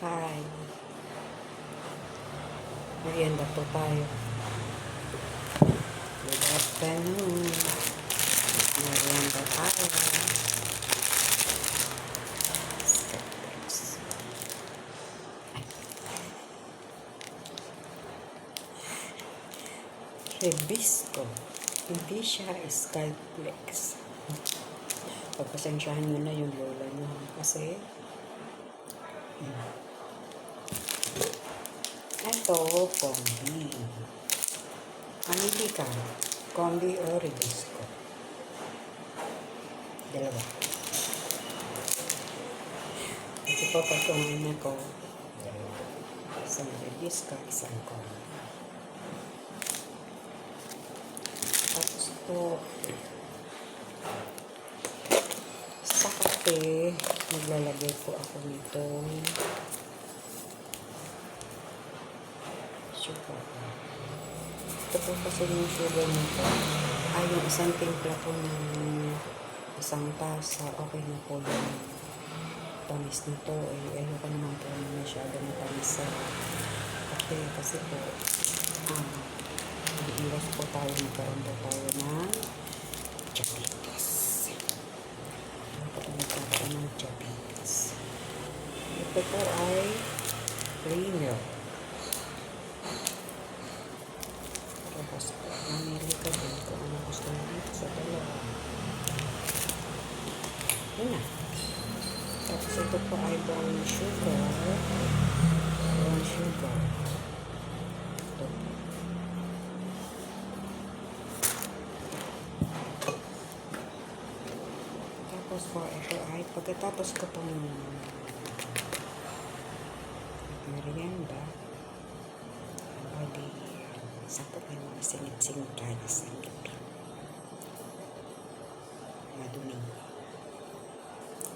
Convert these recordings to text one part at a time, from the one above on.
Hi. Merienda po tayo. Good afternoon. Merienda tayo. Hibisco. Hindi siya Skyflex. Pagpasensyahan nyo na yung lola nyo. Kasi, ito, combi. Mamili ka. Combi o hibisco. Dalawa. Kasi po, pag kumain ako, isang hibisco, isang combi. Tapos po, sa kape, maglalagay po ako nitong sugar. Ito po kasi yung sugar nito ay yung isang timpla po ng isang tasa. Okay na po yung tamis nito. Ayoko naman po na masyado na tamis sa kape kasi po iwas po tayo, magkaroon po tayo ng diabetes. Magkaroon ng diabetes. Ito po ay premium. Tapos, mamili ka din kung ano gusto mo dito sa dalawa. Yun na. Tapos, ito po ay brown sugar. Brown sugar. Ito po. Tapos po, ito ay pagkatapos ko pong merienda, bali, sakot na mga singit-singit tayo sa gabi. Madumi.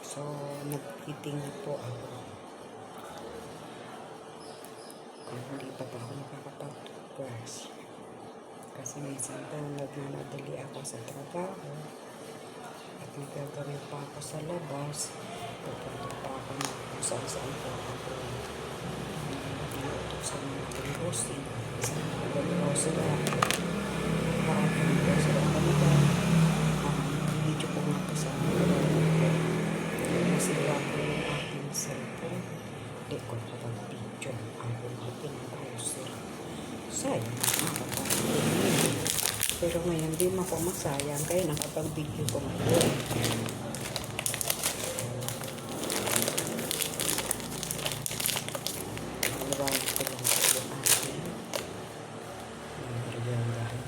So, nag-eating na po ako. Kung hindi pa ako nakakapag-brush. Kasi minsan po nagmamadali ako sa trabaho. At nagagawin pa ako sa labas. Pupunta pa ako na kung saan-saan po ako. Sa mga grocery. Sa mga grocery. Maraming grocery ako nito. Video ko nga po sa mga masira ko yung aking cellphone. Hindi ko nakapag-video ang aking grocery. Sayang, nakapag-video. Pero ngayon, di mo ako masayang kaya nakapag-video ko ngayon. Nalawag ko lang sa yung aking meriendahan.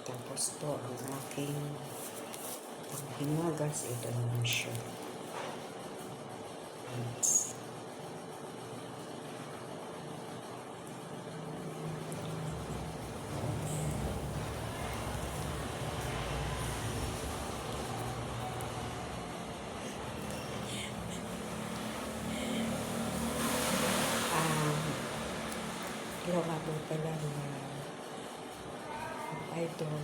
Tapos to ang aking hinagas. Ito naman siya. Hello nga po pala idol.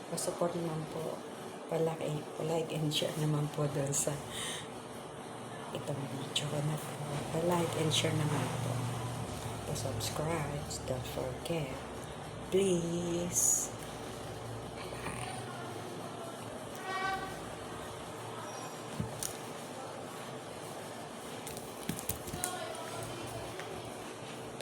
Pasupport naman po. Palike and share naman po doon sa itong video ko na po. Palike and share naman po. Pa-subscribe. Don't forget. Please.